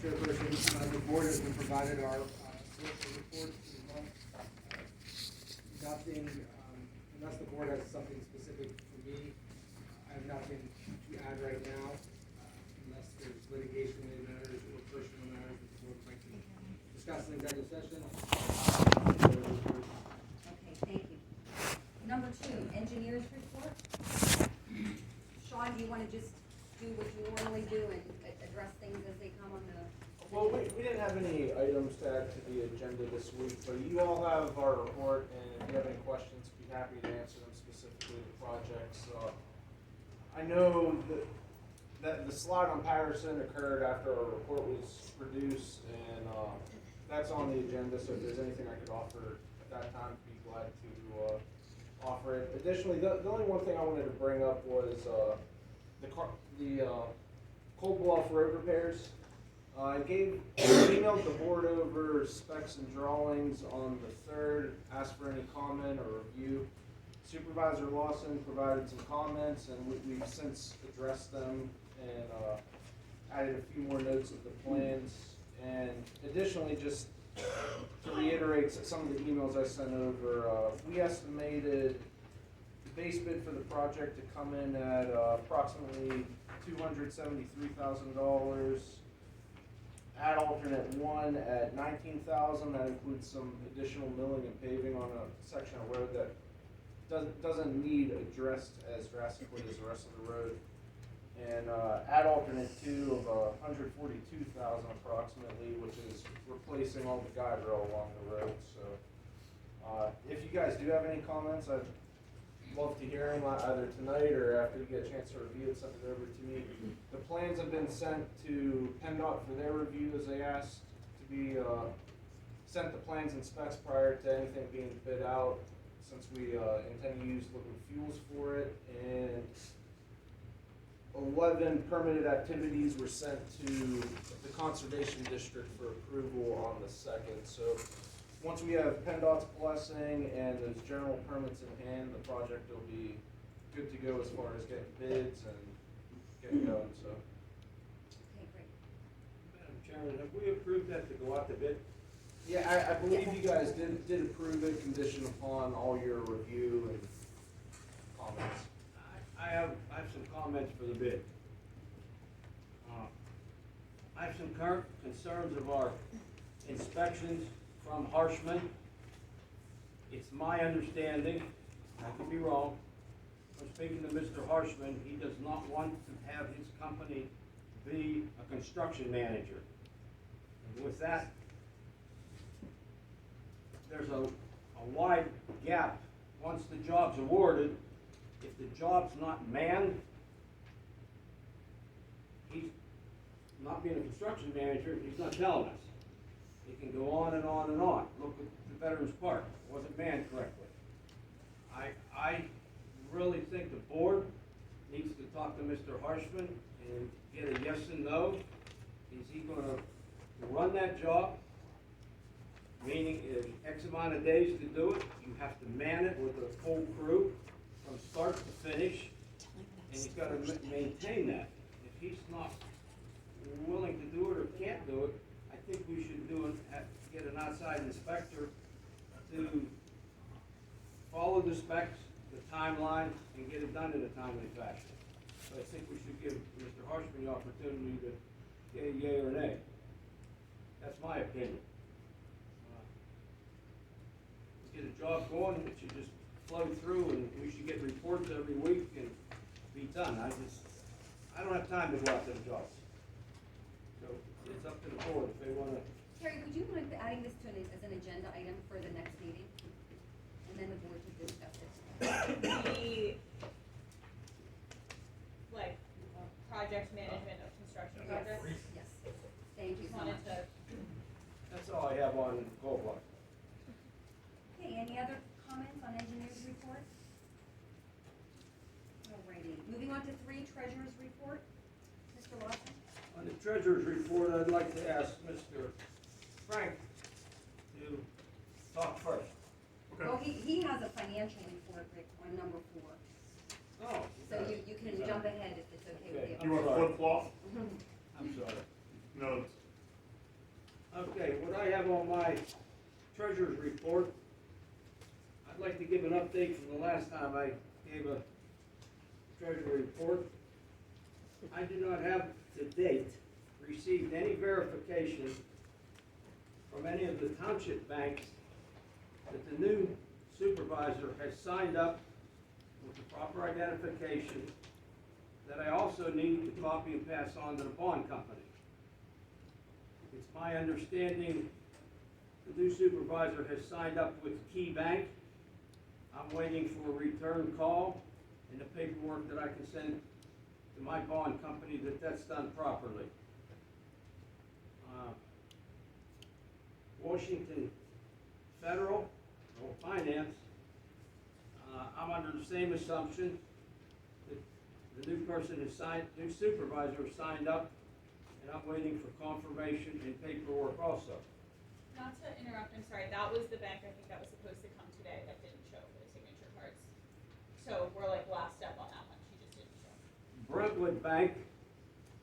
Chairperson, the board has been provided our social report for the month. Nothing, unless the board has something specific for me, I have nothing to add right now, unless there's litigation-related matters or personal matters that the board would like to discuss in executive session. Okay, thank you. Number 2, engineers report. Shaun, do you want to just do what you normally do and address things as they come on the? Well, we didn't have any items to add to the agenda this week, but you all have our report, and if you have any questions, be happy to answer them specifically to the projects. I know that the slide on Patterson occurred after our report was produced, and that's on the agenda, so if there's anything I could offer at that time, I'd be glad to offer it. Additionally, the only one thing I wanted to bring up was the Cold Bluff road repairs. I emailed the board over specs and drawings on the 3rd, asked for any comment or review. Supervisor Lawson provided some comments, and we've since addressed them and added a few more notes of the plans. And additionally, just to reiterate some of the emails I sent over, we estimated the base bid for the project to come in at approximately $273,000. Add alternate 1 at $19,000. That includes some additional milling and paving on a section of road that doesn't need addressed as drastically as the rest of the road. And add alternate 2 of $142,000 approximately, which is replacing all the guide rail along the road. So if you guys do have any comments, I'd love to hear them either tonight or after you get a chance to review it, send it over to me. The plans have been sent to PennDOT for their review, as they asked to be sent the plans and specs prior to anything being bid out, since we intend to use liquid fuels for it. And 11 permitted activities were sent to the Conservation District for approval on the 2nd. So once we have PennDOT's blessing and those general permits in hand, the project will be good to go as far as getting bids and getting going. So. Okay, great. Madam Chairman, have we approved that to go out to bid? Yeah, I believe you guys did approve it, conditioned upon all your review and comments. I have some comments for the bid. I have some current concerns of our inspections from Harshman. It's my understanding, I could be wrong, from speaking to Mr. Harshman, he does not want to have his company be a construction manager. And with that, there's a wide gap. Once the job's awarded, if the job's not manned, he's not being a construction manager, he's not telling us. It can go on and on and on. Look at the Veterans Park, it wasn't manned correctly. I really think the board needs to talk to Mr. Harshman and get a yes and no. Is he gonna run that job? Meaning there's X amount of days to do it, you have to man it with a full crew from start to finish, and he's gotta maintain that. If he's not willing to do it or can't do it, I think we should get an outside inspector to follow the specs, the timeline, and get it done in a timely fashion. So I think we should give Mr. Harshman the opportunity to get a yea or an nay. That's my opinion. Get a job going, it should just flow through, and we should get reports every week and be done. I don't have time to go out to the jobs. So it's up to the board if they wanna. Terry, would you mind adding this to as an agenda item for the next meeting? And then the board can discuss it. Project management of construction projects. Yes, thank you Just so much. wanted to, That's all I have on Gold Bluff. Okay, any other comments on engineers report? Alrighty, moving on to 3, treasurer's report. Mr. Lawson? On the treasurer's report, I'd like to ask Mr. Frank to talk first. Well, he has a financial report, Rick, on number 4. Oh. So you can jump ahead if it's okay with you. I'm You want sorry. flip flop? I'm sorry. No, Okay, what I have on my treasurer's report, I'd like to give an update from the last time I gave a treasury report. I do not have to date received any verification from any of the township banks that the new supervisor has signed up with the proper identification that I also need to copy and pass on to the bond company. It's my understanding the new supervisor has signed up with Key Bank. I'm waiting for a return call and the paperwork that I can send to my bond company that that's done properly. Washington Federal or Finance, I'm under the same assumption that the new supervisor signed up, and I'm waiting for confirmation and paperwork also. Not to interrupt, I'm sorry, that was the bank, I think that was supposed to come today, that didn't show for the signature cards. So we're like last step on that one, she just didn't show. Brentwood Bank,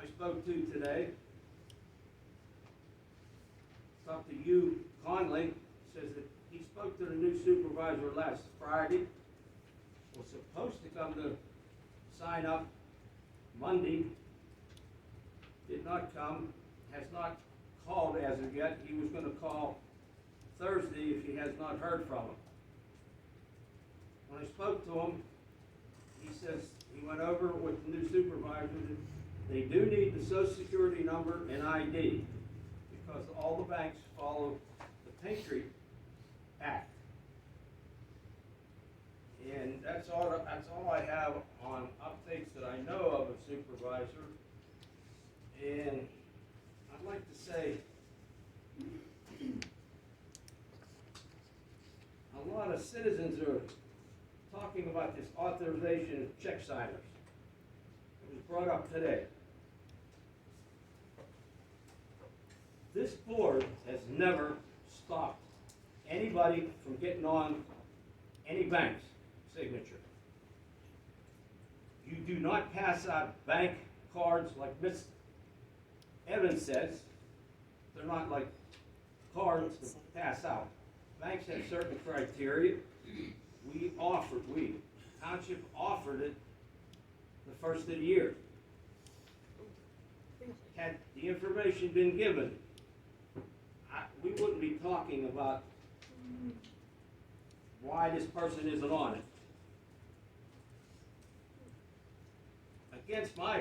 I spoke to today. Talked to you, Conley, says that he spoke to the new supervisor last Friday. Was supposed to come to sign up Monday. Did not come, has not called as of yet. He was gonna call Thursday if he has not heard from him. When I spoke to him, he says he went over with the new supervisor that they do need the social security number and ID because all the banks follow the Patriot Act. And that's all I have on updates that I know of a supervisor. And I'd like to say, a lot of citizens are talking about this authorization of check signers. It was brought up today. This board has never stopped anybody from getting on any bank's signature. You do not pass out bank cards like Miss Evans says. They're not like cards to pass out. Banks have certain criteria. Township offered it the first of the year. Had the information been given, we wouldn't be talking about why this person isn't on it. Against my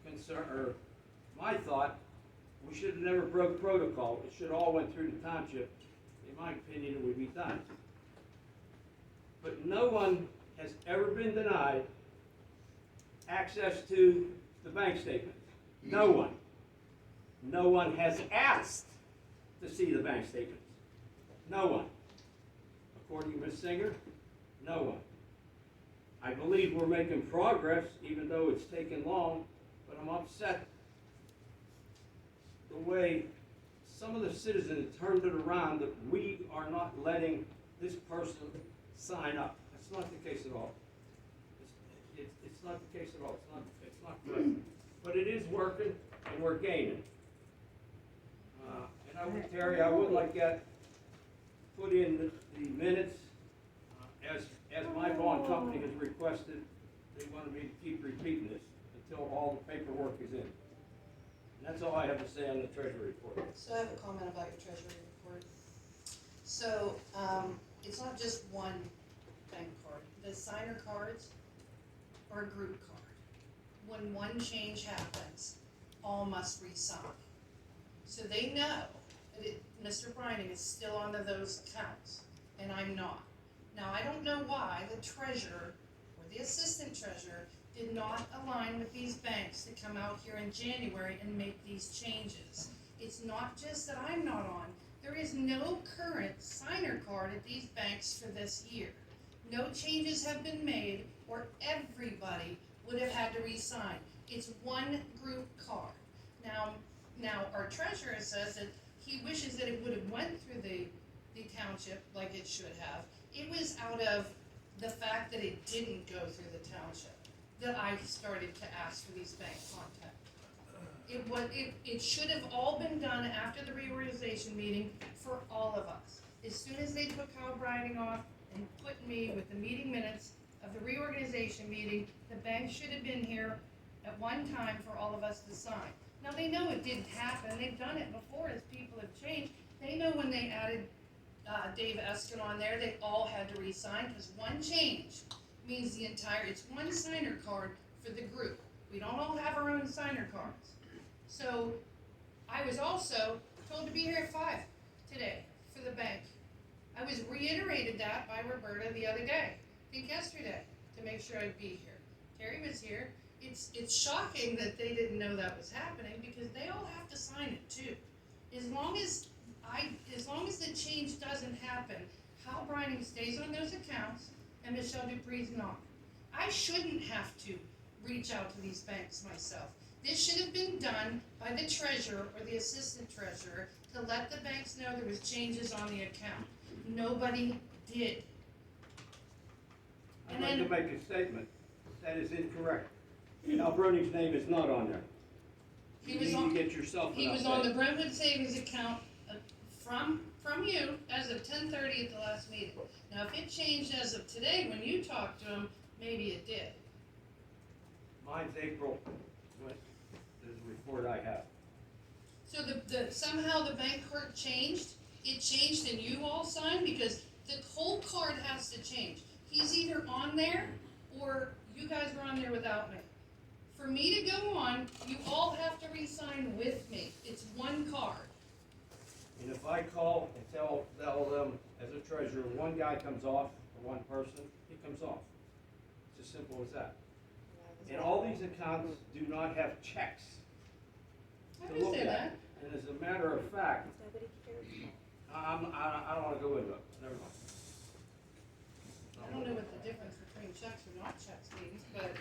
concern, or my thought, we should have never broke protocol. It should all went through the township. In my opinion, it would be done. But no one has ever been denied access to the bank statement. No one. No one has asked to see the bank statements. No one. According to Ms. Singer, no one. I believe we're making progress, even though it's taken long, but I'm upset the way some of the citizens turned it around that we are not letting this person sign up. That's not the case at all. It's not the case at all. It's not correct. But it is working, and we're gaining. And I would, Terry, I would like that put in the minutes, as my bond company has requested. They wanted me to keep repeating this until all the paperwork is in. And that's all I have to say on the treasury report. So I have a comment about your treasury report. So, it's not just one bank card. The signer cards are a group card. When one change happens, all must re-sign. So they know that Mr. Brining is still under those accounts, and I'm not. Now, I don't know why the treasurer or the assistant treasurer did not align with these banks to come out here in January and make these changes. It's not just that I'm not on. There is no current signer card at these banks for this year. No changes have been made, or everybody would have had to re-sign. It's one group card. Now our treasurer says that he wishes that it would have went through the township like it should have. It was out of the fact that it didn't go through the township that I started to ask for these bank contacts. It should have all been done after the reorganization meeting for all of us. As soon as they took Kyle Briding off and put me with the meeting minutes of the reorganization meeting, the bank should have been here at one time for all of us to sign. Now, they know it didn't happen, they've done it before as people have changed. They know when they added Dave Eskin on there, they all had to re-sign, because one change means it's one signer card for the group. We don't all have our own signer cards. So, I was also told to be here at 5 today for the bank. I was reiterated that by Roberta the other day, I think yesterday, to make sure I'd be here. Terry was here. It's shocking that they didn't know that was happening, because they all have to sign it too. As long as the change doesn't happen, Hal Brining stays on those accounts and Michelle Dupree's not. I shouldn't have to reach out to these banks myself. This should have been done by the treasurer or the assistant treasurer to let the banks know there was changes on the account. Nobody did. I'd like to make a statement that is incorrect. Al Bruning's name is not on there. He You was need on- to get yourself an He was update. on the Brentwood Savings account from you as of 10:30 at the last meeting. Now, if it changed as of today when you talked to him, maybe it did. Mine's April, what is the report I have. So somehow the bank card changed? It changed and you all signed? Because the whole card has to change. He's either on there or you guys were on there without me. For me to go on, you all have to re-sign with me. It's one card. And if I call and tell them as a treasurer, one guy comes off, or one person, he comes off. It's as simple as that. And all these accounts do not have checks I to look understand at. that. And as a matter of fact, Nobody cares. I don't wanna go into it, never mind. I don't know what the difference between checks or not checks means, but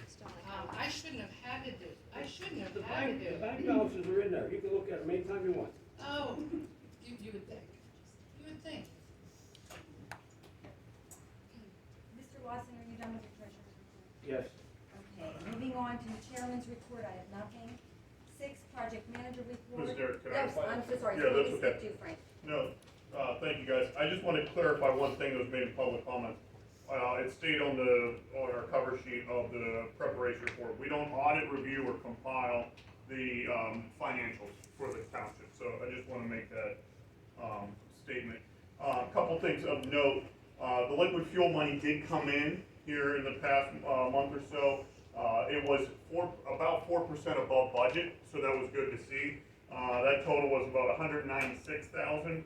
I shouldn't have had to do it. I shouldn't have The had to bank, do the it. bank balances are in there, you can look at them anytime you want. Oh, you would think. You would think. Mr. Lawson, are you done with your treasurer's report? Yes. Okay, moving on to the chairman's report, I have nothing. 6, project manager report. Ms. Derrick, can I Yes, I'm so sorry, Yeah, let that's me okay. skip you, Frank. No, thank you guys. I just want to clarify one thing that was made in public comment. It stayed on our cover sheet of the preparation report. We don't audit, review, or compile the financials for the township. So I just want to make that statement. A couple things of note. The liquid fuel money did come in here in the past month or so. It was about 4% above budget, so that was good to see. That total was about $196,000.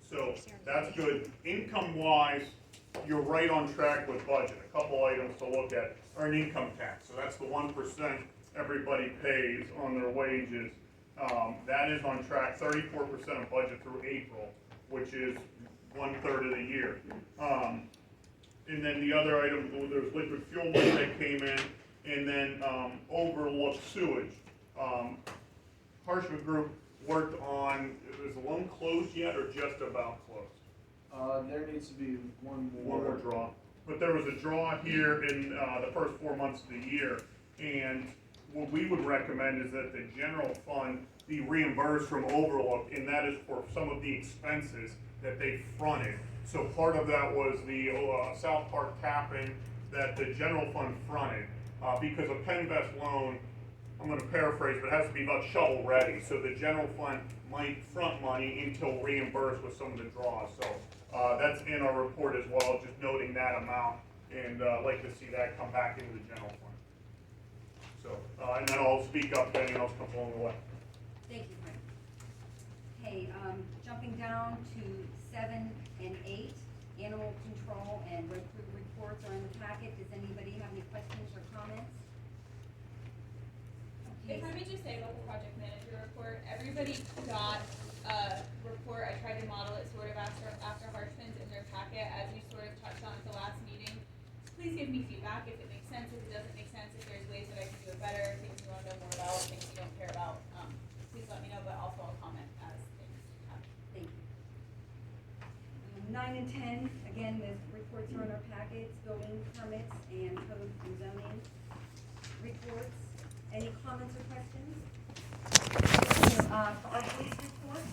So that's good. Income-wise, you're right on track with budget. A couple items to look at are an income tax. So that's the 1% everybody pays on their wages. That is on track, 34% of budget through April, which is 1/3 of the year. And then the other item, there's liquid fuel money that came in, and then overlooked sewage. Harshman Group worked on, is the loan closed yet or just about closed? There needs to be one One more draw. But there was a draw here in the first 4 months of the year, and what we would recommend is that the general fund be reimbursed from overlook, and that is for some of the expenses that they fronted. So part of that was the South Park tapping that the general fund fronted, because a Penvest loan, I'm gonna paraphrase, but it has to be about shovel ready, so the general fund might front money until reimbursed with some of the draws, so, that's in our report as well, just noting that amount, and, like to see that come back into the general fund. So, and then I'll speak up if anything else comes along the way. Thank you, Frank. Okay, jumping down to 7 and 8, animal control and road crew reports are in the packet. Does anybody have any questions or comments? Okay. If I may just say about the project manager report, everybody got a report. I tried to model it sort of after Harshman's in their packet, as we sort of touched on at the last meeting. Please give me feedback if it makes sense, if it doesn't make sense, if there's ways that I can do it better, things you want to know more about, things you don't care about. Please let me know, but also I'll comment as things happen. Thank you. 9 and 10, again, the reports are in our packets, building permits and code and zoning reports. Any comments or questions? for our police report.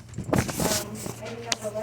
Item number 11